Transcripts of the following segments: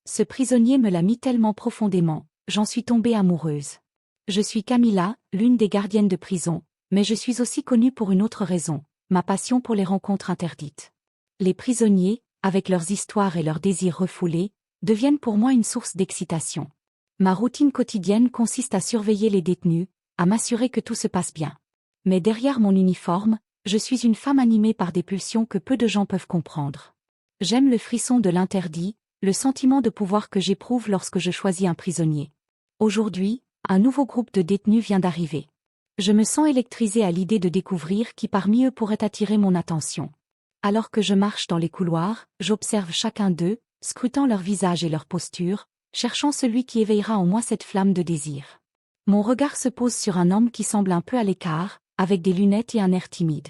Ce prisonnier me l'a mis tellement profondément, j'en suis tombée amoureuse. Je suis Camilla, l'une des gardiennes de prison, mais je suis aussi connue pour une autre raison, ma passion pour les rencontres interdites. Les prisonniers, avec leurs histoires et leurs désirs refoulés, deviennent pour moi une source d'excitation. Ma routine quotidienne consiste à surveiller les détenus, à m'assurer que tout se passe bien. Mais derrière mon uniforme, je suis une femme animée par des pulsions que peu de gens peuvent comprendre. J'aime le frisson de l'interdit, le sentiment de pouvoir que j'éprouve lorsque je choisis un prisonnier. Aujourd'hui, un nouveau groupe de détenus vient d'arriver. Je me sens électrisée à l'idée de découvrir qui parmi eux pourrait attirer mon attention. Alors que je marche dans les couloirs, j'observe chacun d'eux, scrutant leur visage et leur posture, cherchant celui qui éveillera en moi cette flamme de désir. Mon regard se pose sur un homme qui semble un peu à l'écart, avec des lunettes et un air timide.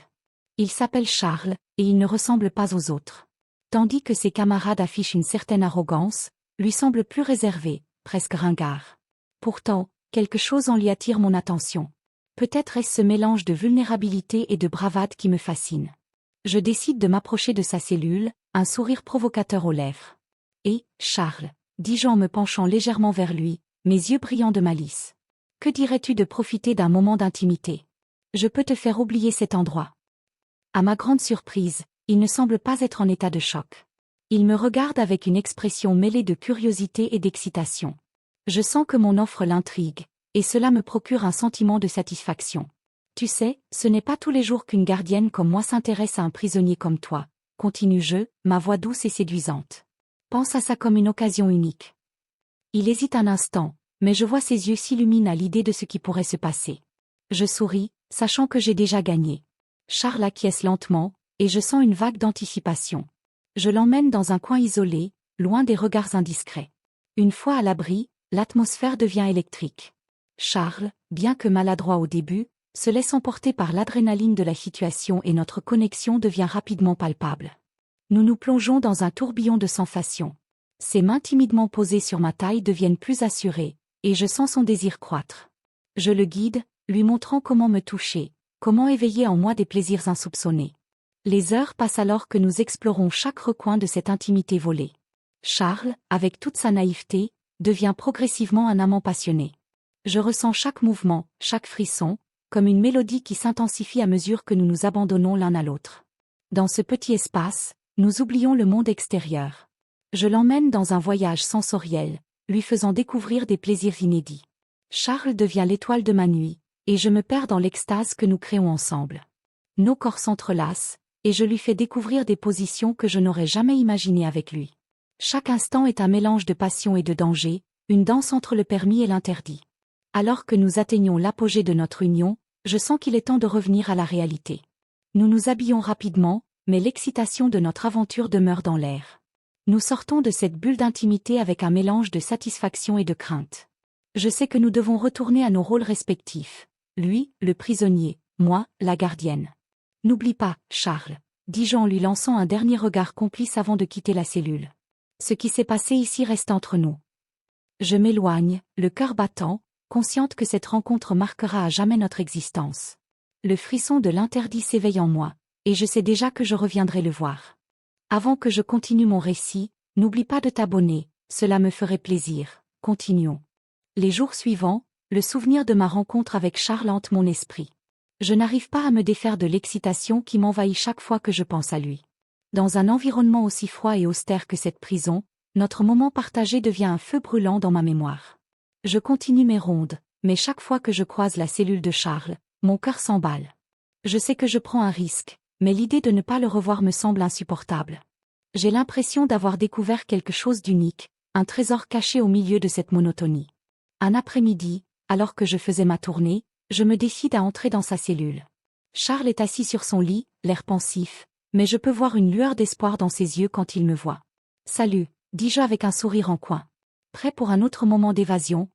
Il s'appelle Charles, et il ne ressemble pas aux autres. Tandis que ses camarades affichent une certaine arrogance, lui semble plus réservé, presque ringard. Pourtant, quelque chose en lui attire mon attention. Peut-être est-ce ce mélange de vulnérabilité et de bravade qui me fascine. Je décide de m'approcher de sa cellule, un sourire provocateur aux lèvres. « Et, Charles » dis-je en me penchant légèrement vers lui, mes yeux brillants de malice. « Que dirais-tu de profiter d'un moment d'intimité ? Je peux te faire oublier cet endroit. » À ma grande surprise, il ne semble pas être en état de choc. Il me regarde avec une expression mêlée de curiosité et d'excitation. Je sens que mon offre l'intrigue, et cela me procure un sentiment de satisfaction. Tu sais, ce n'est pas tous les jours qu'une gardienne comme moi s'intéresse à un prisonnier comme toi, continue-je, ma voix douce et séduisante. Pense à ça comme une occasion unique. Il hésite un instant, mais je vois ses yeux s'illuminent à l'idée de ce qui pourrait se passer. Je souris, sachant que j'ai déjà gagné. Charles acquiesce lentement, et je sens une vague d'anticipation. Je l'emmène dans un coin isolé, loin des regards indiscrets. Une fois à l'abri, l'atmosphère devient électrique. Charles, bien que maladroit au début, se laisse emporter par l'adrénaline de la situation et notre connexion devient rapidement palpable. Nous nous plongeons dans un tourbillon de sensations. Ses mains timidement posées sur ma taille deviennent plus assurées, et je sens son désir croître. Je le guide, lui montrant comment me toucher, comment éveiller en moi des plaisirs insoupçonnés. Les heures passent alors que nous explorons chaque recoin de cette intimité volée. Charles, avec toute sa naïveté, devient progressivement un amant passionné. Je ressens chaque mouvement, chaque frisson, comme une mélodie qui s'intensifie à mesure que nous nous abandonnons l'un à l'autre. Dans ce petit espace, nous oublions le monde extérieur. Je l'emmène dans un voyage sensoriel, lui faisant découvrir des plaisirs inédits. Charles devient l'étoile de ma nuit, et je me perds dans l'extase que nous créons ensemble. Nos corps s'entrelacent, et je lui fais découvrir des positions que je n'aurais jamais imaginées avec lui. Chaque instant est un mélange de passion et de danger, une danse entre le permis et l'interdit. Alors que nous atteignons l'apogée de notre union, je sens qu'il est temps de revenir à la réalité. Nous nous habillons rapidement, mais l'excitation de notre aventure demeure dans l'air. Nous sortons de cette bulle d'intimité avec un mélange de satisfaction et de crainte. Je sais que nous devons retourner à nos rôles respectifs. Lui, le prisonnier, moi, la gardienne. N'oublie pas, Charles, dis-je en lui lançant un dernier regard complice avant de quitter la cellule. Ce qui s'est passé ici reste entre nous. Je m'éloigne, le cœur battant, consciente que cette rencontre marquera à jamais notre existence. Le frisson de l'interdit s'éveille en moi, et je sais déjà que je reviendrai le voir. Avant que je continue mon récit, n'oublie pas de t'abonner, cela me ferait plaisir. Continuons. Les jours suivants, le souvenir de ma rencontre avec Charles hante mon esprit. Je n'arrive pas à me défaire de l'excitation qui m'envahit chaque fois que je pense à lui. Dans un environnement aussi froid et austère que cette prison, notre moment partagé devient un feu brûlant dans ma mémoire. Je continue mes rondes, mais chaque fois que je croise la cellule de Charles, mon cœur s'emballe. Je sais que je prends un risque, mais l'idée de ne pas le revoir me semble insupportable. J'ai l'impression d'avoir découvert quelque chose d'unique, un trésor caché au milieu de cette monotonie. Un après-midi, alors que je faisais ma tournée, je me décide à entrer dans sa cellule. Charles est assis sur son lit, l'air pensif, mais je peux voir une lueur d'espoir dans ses yeux quand il me voit. « Salut » dis-je avec un sourire en coin. Prêt pour un autre moment d'évasion ?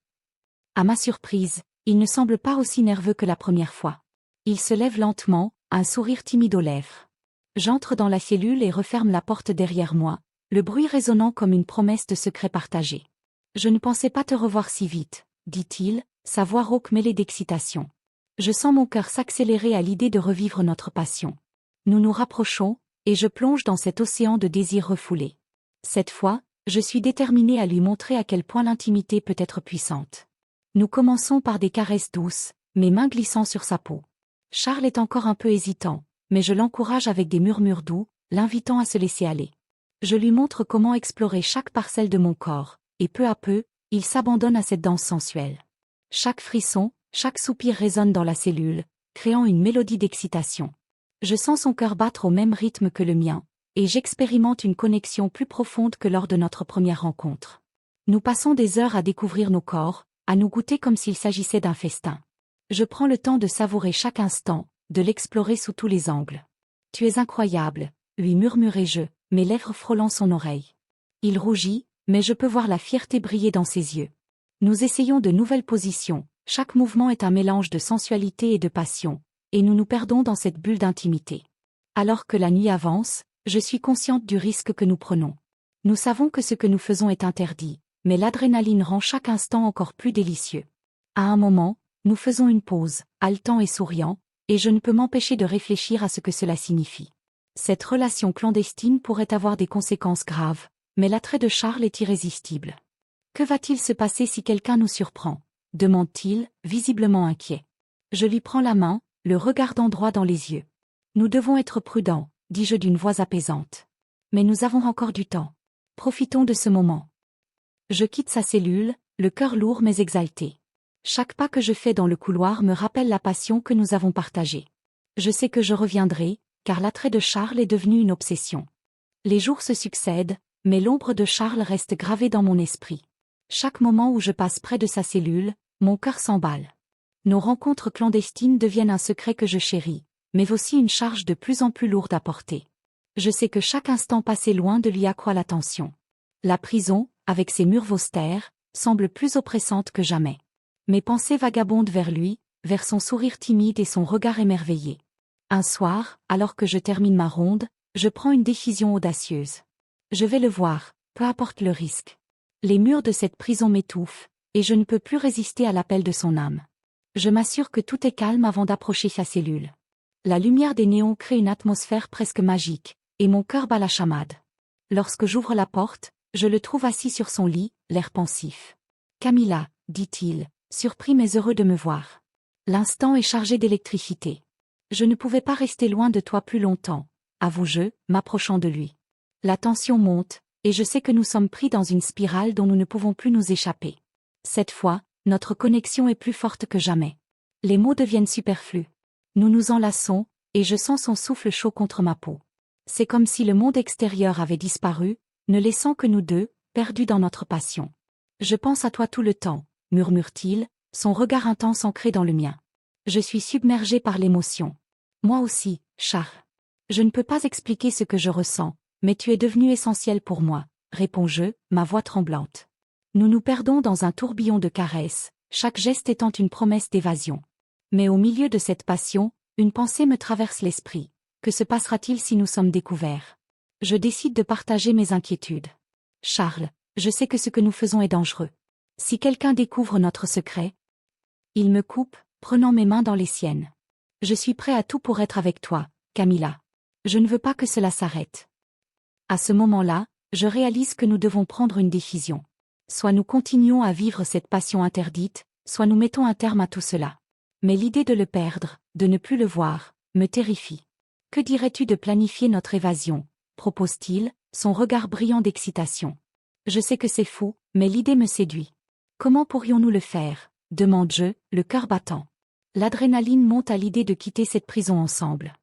À ma surprise, il ne semble pas aussi nerveux que la première fois. Il se lève lentement, un sourire timide aux lèvres. J'entre dans la cellule et referme la porte derrière moi, le bruit résonnant comme une promesse de secret partagé. « Je ne pensais pas te revoir si vite » dit-il, sa voix rauque mêlée d'excitation. Je sens mon cœur s'accélérer à l'idée de revivre notre passion. Nous nous rapprochons, et je plonge dans cet océan de désirs refoulés. Cette fois, Je suis déterminée à lui montrer à quel point l'intimité peut être puissante. Nous commençons par des caresses douces, mes mains glissant sur sa peau. Charles est encore un peu hésitant, mais je l'encourage avec des murmures doux, l'invitant à se laisser aller. Je lui montre comment explorer chaque parcelle de mon corps, et peu à peu, il s'abandonne à cette danse sensuelle. Chaque frisson, chaque soupir résonne dans la cellule, créant une mélodie d'excitation. Je sens son cœur battre au même rythme que le mien, et j'expérimente une connexion plus profonde que lors de notre première rencontre. Nous passons des heures à découvrir nos corps, à nous goûter comme s'il s'agissait d'un festin. Je prends le temps de savourer chaque instant, de l'explorer sous tous les angles. « Tu es incroyable », lui murmurai-je, mes lèvres frôlant son oreille. Il rougit, mais je peux voir la fierté briller dans ses yeux. Nous essayons de nouvelles positions, chaque mouvement est un mélange de sensualité et de passion, et nous nous perdons dans cette bulle d'intimité. Alors que la nuit avance, je suis consciente du risque que nous prenons. Nous savons que ce que nous faisons est interdit, mais l'adrénaline rend chaque instant encore plus délicieux. À un moment, nous faisons une pause, haletant et souriant, et je ne peux m'empêcher de réfléchir à ce que cela signifie. Cette relation clandestine pourrait avoir des conséquences graves, mais l'attrait de Charles est irrésistible. Que va-t-il se passer si quelqu'un nous surprend ? Demande-t-il, visiblement inquiet. Je lui prends la main, le regardant droit dans les yeux. Nous devons être prudents, dis-je d'une voix apaisante. Mais nous avons encore du temps. Profitons de ce moment. Je quitte sa cellule, le cœur lourd mais exalté. Chaque pas que je fais dans le couloir me rappelle la passion que nous avons partagée. Je sais que je reviendrai, car l'attrait de Charles est devenu une obsession. Les jours se succèdent, mais l'ombre de Charles reste gravée dans mon esprit. Chaque moment où je passe près de sa cellule, mon cœur s'emballe. Nos rencontres clandestines deviennent un secret que je chéris, mais aussi une charge de plus en plus lourde à porter. Je sais que chaque instant passé loin de lui accroît la tension. La prison, avec ses murs austères, semble plus oppressante que jamais. Mes pensées vagabondent vers lui, vers son sourire timide et son regard émerveillé. Un soir, alors que je termine ma ronde, je prends une décision audacieuse. Je vais le voir, peu importe le risque. Les murs de cette prison m'étouffent, et je ne peux plus résister à l'appel de son âme. Je m'assure que tout est calme avant d'approcher sa cellule. La lumière des néons crée une atmosphère presque magique, et mon cœur bat la chamade. Lorsque j'ouvre la porte, je le trouve assis sur son lit, l'air pensif. « Camilla », dit-il, surpris mais heureux de me voir. L'instant est chargé d'électricité. Je ne pouvais pas rester loin de toi plus longtemps, avoue-je, m'approchant de lui. La tension monte, et je sais que nous sommes pris dans une spirale dont nous ne pouvons plus nous échapper. Cette fois, notre connexion est plus forte que jamais. Les mots deviennent superflus. Nous nous enlaçons, et je sens son souffle chaud contre ma peau. C'est comme si le monde extérieur avait disparu, ne laissant que nous deux, perdus dans notre passion. « Je pense à toi tout le temps », murmure-t-il, son regard intense ancré dans le mien. Je suis submergée par l'émotion. Moi aussi, Charles. Je ne peux pas expliquer ce que je ressens, mais tu es devenu essentiel pour moi, réponds-je, ma voix tremblante. Nous nous perdons dans un tourbillon de caresses, chaque geste étant une promesse d'évasion. Mais au milieu de cette passion, une pensée me traverse l'esprit. Que se passera-t-il si nous sommes découverts ? Je décide de partager mes inquiétudes. Charles, je sais que ce que nous faisons est dangereux. Si quelqu'un découvre notre secret... Il me coupe, prenant mes mains dans les siennes. Je suis prêt à tout pour être avec toi, Camilla. Je ne veux pas que cela s'arrête. À ce moment-là, je réalise que nous devons prendre une décision. Soit nous continuons à vivre cette passion interdite, soit nous mettons un terme à tout cela. Mais l'idée de le perdre, de ne plus le voir, me terrifie. Que dirais-tu de planifier notre évasion ? Propose-t-il, son regard brillant d'excitation. Je sais que c'est fou, mais l'idée me séduit. Comment pourrions-nous le faire ? Demande-je, le cœur battant. L'adrénaline monte à l'idée de quitter cette prison ensemble.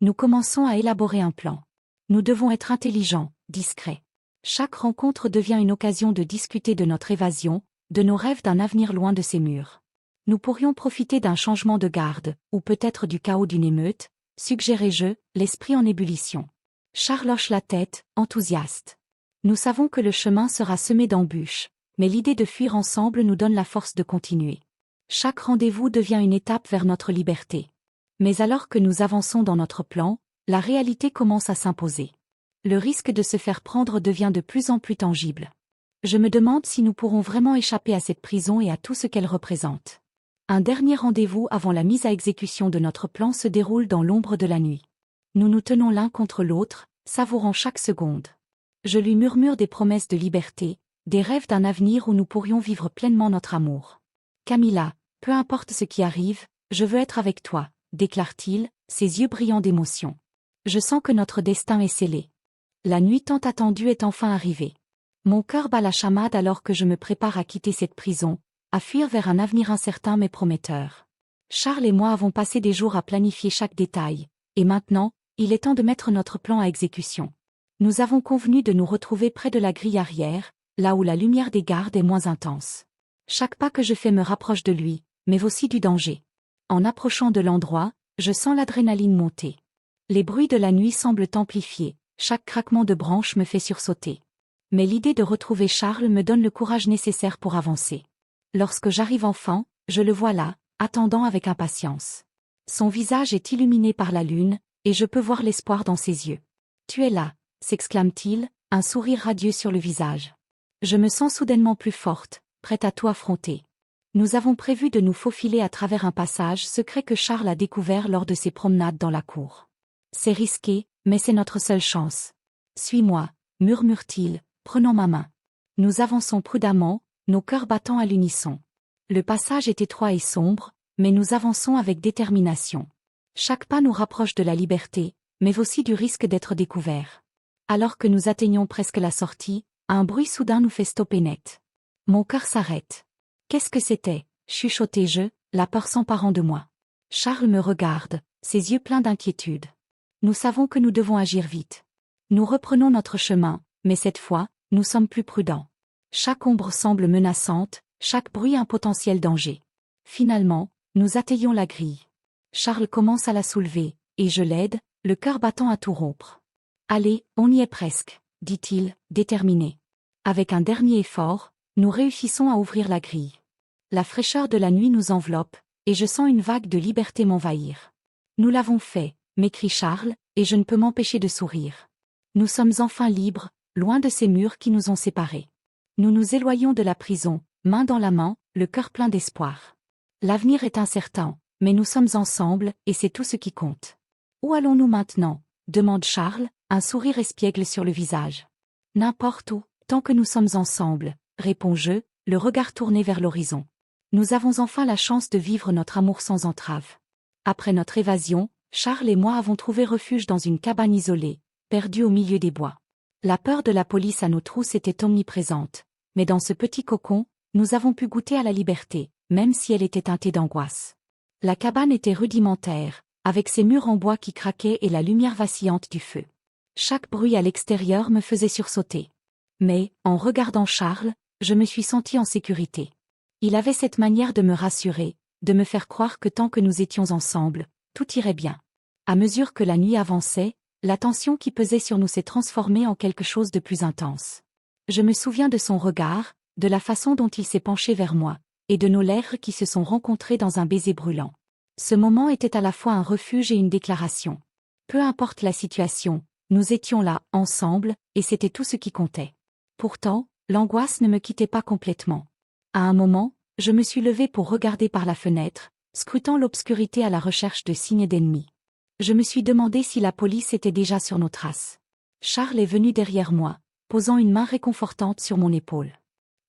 Nous commençons à élaborer un plan. Nous devons être intelligents, discrets. Chaque rencontre devient une occasion de discuter de notre évasion, de nos rêves d'un avenir loin de ces murs. Nous pourrions profiter d'un changement de garde, ou peut-être du chaos d'une émeute, suggérai-je, l'esprit en ébullition. Charles hoche la tête, enthousiaste. Nous savons que le chemin sera semé d'embûches, mais l'idée de fuir ensemble nous donne la force de continuer. Chaque rendez-vous devient une étape vers notre liberté. Mais alors que nous avançons dans notre plan, la réalité commence à s'imposer. Le risque de se faire prendre devient de plus en plus tangible. Je me demande si nous pourrons vraiment échapper à cette prison et à tout ce qu'elle représente. Un dernier rendez-vous avant la mise à exécution de notre plan se déroule dans l'ombre de la nuit. Nous nous tenons l'un contre l'autre, savourant chaque seconde. Je lui murmure des promesses de liberté, des rêves d'un avenir où nous pourrions vivre pleinement notre amour. Camilla, peu importe ce qui arrive, je veux être avec toi, déclare-t-il, ses yeux brillants d'émotion. Je sens que notre destin est scellé. La nuit tant attendue est enfin arrivée. Mon cœur bat la chamade alors que je me prépare à quitter cette prison, à fuir vers un avenir incertain mais prometteur. Charles et moi avons passé des jours à planifier chaque détail, et maintenant, il est temps de mettre notre plan à exécution. Nous avons convenu de nous retrouver près de la grille arrière, là où la lumière des gardes est moins intense. Chaque pas que je fais me rapproche de lui, mais aussi du danger. En approchant de l'endroit, je sens l'adrénaline monter. Les bruits de la nuit semblent amplifiés, chaque craquement de branches me fait sursauter. Mais l'idée de retrouver Charles me donne le courage nécessaire pour avancer. Lorsque j'arrive enfin, je le vois là, attendant avec impatience. Son visage est illuminé par la lune, et je peux voir l'espoir dans ses yeux. « Tu es là !» s'exclame-t-il, un sourire radieux sur le visage. Je me sens soudainement plus forte, prête à tout affronter. Nous avons prévu de nous faufiler à travers un passage secret que Charles a découvert lors de ses promenades dans la cour. C'est risqué, mais c'est notre seule chance. « Suis-moi » murmure-t-il, prenant ma main. Nous avançons prudemment, nos cœurs battant à l'unisson. Le passage est étroit et sombre, mais nous avançons avec détermination. Chaque pas nous rapproche de la liberté, mais aussi du risque d'être découvert. Alors que nous atteignons presque la sortie, un bruit soudain nous fait stopper net. Mon cœur s'arrête. Qu'est-ce que c'était ? Chuchotai-je, la peur s'emparant de moi. Charles me regarde, ses yeux pleins d'inquiétude. Nous savons que nous devons agir vite. Nous reprenons notre chemin, mais cette fois, nous sommes plus prudents. Chaque ombre semble menaçante, chaque bruit un potentiel danger. Finalement, nous atteignons la grille. Charles commence à la soulever, et je l'aide, le cœur battant à tout rompre. « Allez, on y est presque », dit-il, déterminé. Avec un dernier effort, nous réussissons à ouvrir la grille. La fraîcheur de la nuit nous enveloppe, et je sens une vague de liberté m'envahir. « Nous l'avons fait », m'écrie Charles, et je ne peux m'empêcher de sourire. Nous sommes enfin libres, loin de ces murs qui nous ont séparés. Nous nous éloignons de la prison, main dans la main, le cœur plein d'espoir. L'avenir est incertain, mais nous sommes ensemble, et c'est tout ce qui compte. « Où allons-nous maintenant ?» demande Charles, un sourire espiègle sur le visage. « N'importe où, tant que nous sommes ensemble », réponds-je, le regard tourné vers l'horizon. Nous avons enfin la chance de vivre notre amour sans entrave. Après notre évasion, Charles et moi avons trouvé refuge dans une cabane isolée, perdue au milieu des bois. La peur de la police à nos trousses était omniprésente, mais dans ce petit cocon, nous avons pu goûter à la liberté, même si elle était teintée d'angoisse. La cabane était rudimentaire, avec ses murs en bois qui craquaient et la lumière vacillante du feu. Chaque bruit à l'extérieur me faisait sursauter. Mais, en regardant Charles, je me suis sentie en sécurité. Il avait cette manière de me rassurer, de me faire croire que tant que nous étions ensemble, tout irait bien. À mesure que la nuit avançait, la tension qui pesait sur nous s'est transformée en quelque chose de plus intense. Je me souviens de son regard, de la façon dont il s'est penché vers moi, et de nos lèvres qui se sont rencontrées dans un baiser brûlant. Ce moment était à la fois un refuge et une déclaration. Peu importe la situation, nous étions là, ensemble, et c'était tout ce qui comptait. Pourtant, l'angoisse ne me quittait pas complètement. À un moment, je me suis levée pour regarder par la fenêtre, scrutant l'obscurité à la recherche de signes d'ennemis. Je me suis demandé si la police était déjà sur nos traces. Charles est venu derrière moi, posant une main réconfortante sur mon épaule.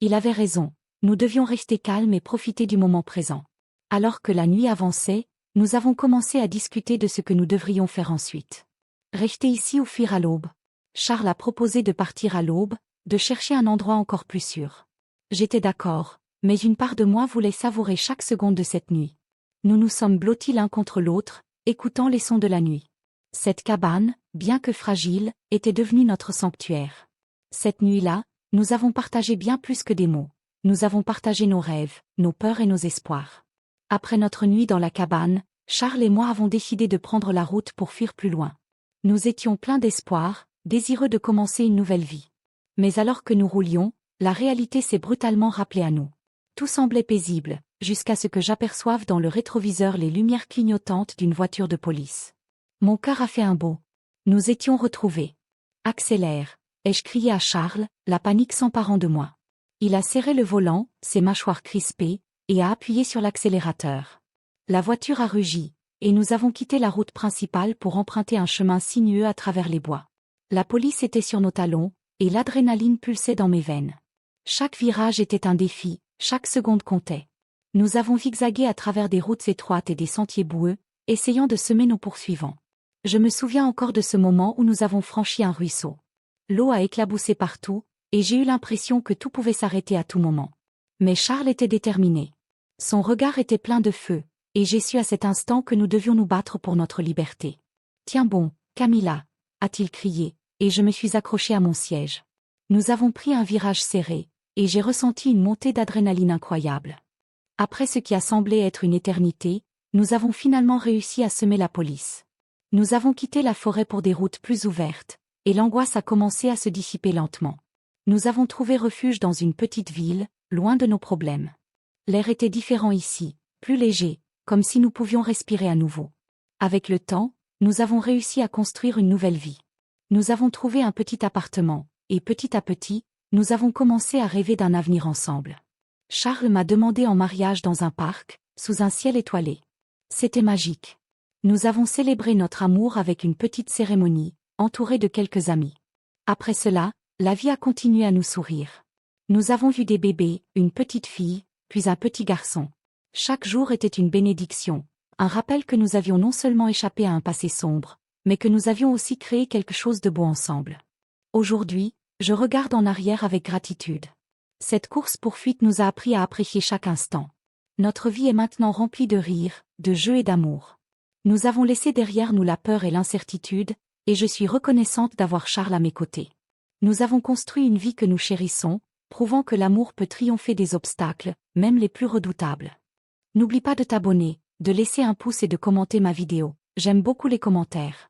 Il avait raison, nous devions rester calmes et profiter du moment présent. Alors que la nuit avançait, nous avons commencé à discuter de ce que nous devrions faire ensuite. Rester ici ou fuir à l'aube. Charles a proposé de partir à l'aube, de chercher un endroit encore plus sûr. J'étais d'accord, mais une part de moi voulait savourer chaque seconde de cette nuit. Nous nous sommes blottis l'un contre l'autre, écoutant les sons de la nuit. Cette cabane, bien que fragile, était devenue notre sanctuaire. Cette nuit-là, nous avons partagé bien plus que des mots. Nous avons partagé nos rêves, nos peurs et nos espoirs. Après notre nuit dans la cabane, Charles et moi avons décidé de prendre la route pour fuir plus loin. Nous étions pleins d'espoir, désireux de commencer une nouvelle vie. Mais alors que nous roulions, la réalité s'est brutalement rappelée à nous. Tout semblait paisible, jusqu'à ce que j'aperçoive dans le rétroviseur les lumières clignotantes d'une voiture de police. Mon cœur a fait un bond. Nous étions retrouvés. « Accélère !» ai-je crié à Charles, la panique s'emparant de moi. Il a serré le volant, ses mâchoires crispées, et a appuyé sur l'accélérateur. La voiture a rugi, et nous avons quitté la route principale pour emprunter un chemin sinueux à travers les bois. La police était sur nos talons, et l'adrénaline pulsait dans mes veines. Chaque virage était un défi, chaque seconde comptait. Nous avons zigzagué à travers des routes étroites et des sentiers boueux, essayant de semer nos poursuivants. Je me souviens encore de ce moment où nous avons franchi un ruisseau. L'eau a éclaboussé partout, et j'ai eu l'impression que tout pouvait s'arrêter à tout moment. Mais Charles était déterminé. Son regard était plein de feu, et j'ai su à cet instant que nous devions nous battre pour notre liberté. « Tiens bon, Camilla » a-t-il crié, et je me suis accrochée à mon siège. Nous avons pris un virage serré, et j'ai ressenti une montée d'adrénaline incroyable. Après ce qui a semblé être une éternité, nous avons finalement réussi à semer la police. Nous avons quitté la forêt pour des routes plus ouvertes, et l'angoisse a commencé à se dissiper lentement. Nous avons trouvé refuge dans une petite ville, loin de nos problèmes. L'air était différent ici, plus léger, comme si nous pouvions respirer à nouveau. Avec le temps, nous avons réussi à construire une nouvelle vie. Nous avons trouvé un petit appartement, et petit à petit, nous avons commencé à rêver d'un avenir ensemble. Charles m'a demandé en mariage dans un parc, sous un ciel étoilé. C'était magique. Nous avons célébré notre amour avec une petite cérémonie, entourée de quelques amis. Après cela, la vie a continué à nous sourire. Nous avons vu des bébés, une petite fille, puis un petit garçon. Chaque jour était une bénédiction, un rappel que nous avions non seulement échappé à un passé sombre, mais que nous avions aussi créé quelque chose de beau ensemble. Aujourd'hui, je regarde en arrière avec gratitude. Cette course-poursuite nous a appris à apprécier chaque instant. Notre vie est maintenant remplie de rires, de jeux et d'amour. Nous avons laissé derrière nous la peur et l'incertitude, et je suis reconnaissante d'avoir Charles à mes côtés. Nous avons construit une vie que nous chérissons, prouvant que l'amour peut triompher des obstacles, même les plus redoutables. N'oublie pas de t'abonner, de laisser un pouce et de commenter ma vidéo. J'aime beaucoup les commentaires.